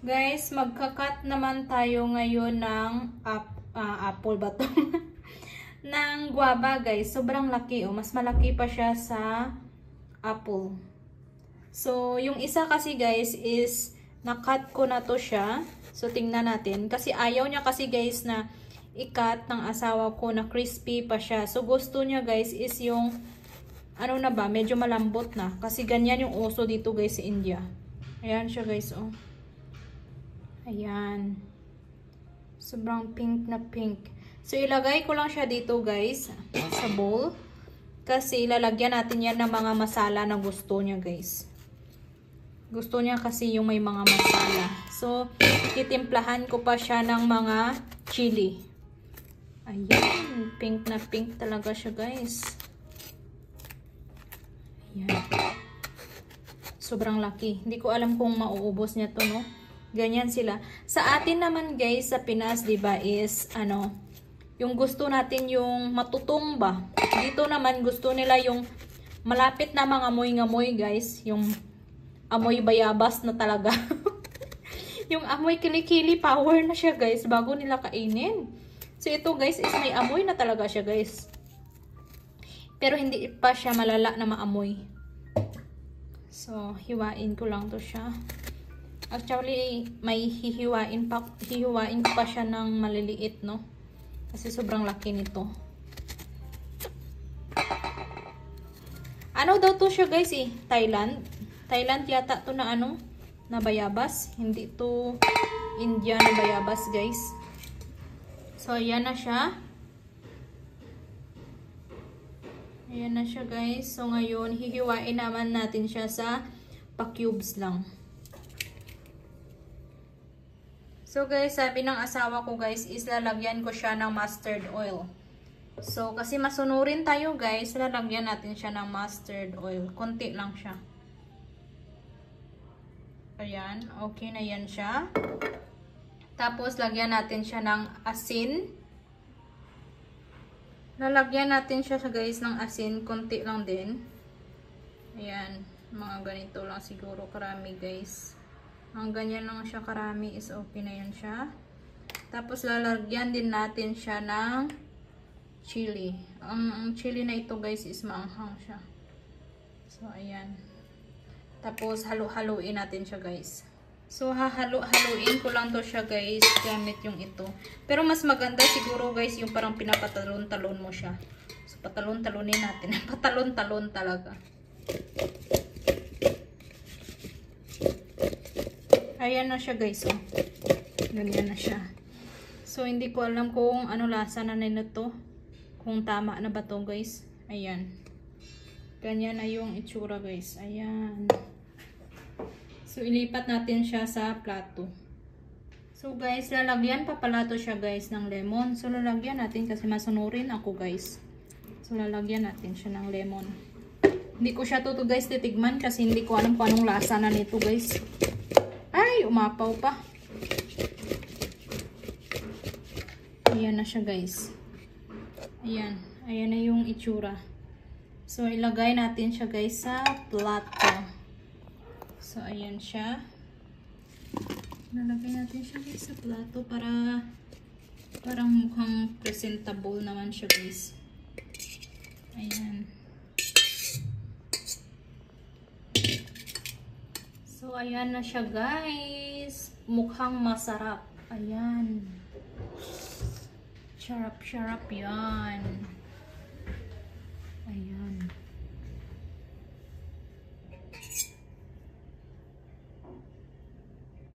Guys, magka-cut naman tayo ngayon ng apple ba to? ng guava guys. Sobrang laki oh. Mas malaki pa siya sa apple. So, yung isa kasi guys is na-cut ko na to siya. So, tingnan natin. Kasi ayaw niya kasi guys na i-cut ng asawa ko na crispy pa siya. So, gusto niya guys is yung ano na ba, medyo malambot na. Kasi ganyan yung uso dito guys sa India. Ayan siya guys oh. Ayan. Sobrang pink na pink. So, ilagay ko lang siya dito guys sa bowl. Kasi ilalagyan natin yan ng mga masala na gusto niya guys. Gusto niya kasi yung may mga masala. So, titimplahan ko pa siya ng mga chili. Ayan. Pink na pink talaga siya guys. Ayan. Sobrang laki. Hindi ko alam kung mauubos niya to no. Ganyan sila. Sa atin naman guys, sa Pinas, diba, is, yung gusto natin yung matutong ba. Dito naman, gusto nila yung malapit na mga amoy-ngamoy guys. Yung amoy bayabas na talaga. Yung amoy kilikili power na siya guys, bago nila kainin. So, ito guys, is may amoy na talaga siya guys. Pero hindi pa siya malala na maamoy. So, hiwain ko lang to siya. Actually, may hihiwain pa siya ng maliliit, no? Kasi sobrang laki nito. Ano daw to siya, guys, eh? Thailand. Thailand yata to na ano? Na bayabas. Hindi to India na bayabas, guys. So, ayan na siya. Ayan na siya, guys. So, ngayon, hihiwain naman natin siya sa pa-cubes lang. So guys, sabi ng asawa ko guys, is lalagyan ko siya ng mustard oil. So kasi masunurin tayo guys, lalagyan natin siya ng mustard oil. Konti lang siya. Ayan, okay na yan siya. Tapos lagyan natin siya ng asin. Lalagyan natin siya guys ng asin, konti lang din. Ayan, mga ganito lang siguro karami guys. Ang ganyan lang siya karami is okay na yan siya. Tapos lalagyan din natin siya ng chili. Ang chili na ito guys is maanghang siya. So ayan. Tapos halo-haluin natin siya guys. So hahalo-haluin ko lang to siya guys gamit yung ito. Pero mas maganda siguro guys yung parang pinapatalon-talon mo siya. So patalon-talonin natin. Patalon-talon talaga. Ayan na siya guys, oh. Ganyan na siya. So, hindi ko alam kung ano lasa na nito. Kung tama na ba to guys. Ayan. Ganyan na yung itsura guys. Ayan. So, ilipat natin siya sa plato. So, guys, lalagyan pa pala to siya guys ng lemon. So, lalagyan natin kasi masunurin ako guys. So, lalagyan natin siya ng lemon. Hindi ko siya to guys titigman kasi hindi ko alam kung anong lasa na nito guys. Ay, umapaw pa. Ayan na siya guys. Ayan. Ayan na yung itsura. So, ilagay natin siya guys sa plato. So, ayan siya. Nalagay natin siya guys sa plato para parang mukhang presentable naman siya guys. Ayan. So, ayan na siya guys. Mukhang masarap. Ayan. Sarap-sarap yan.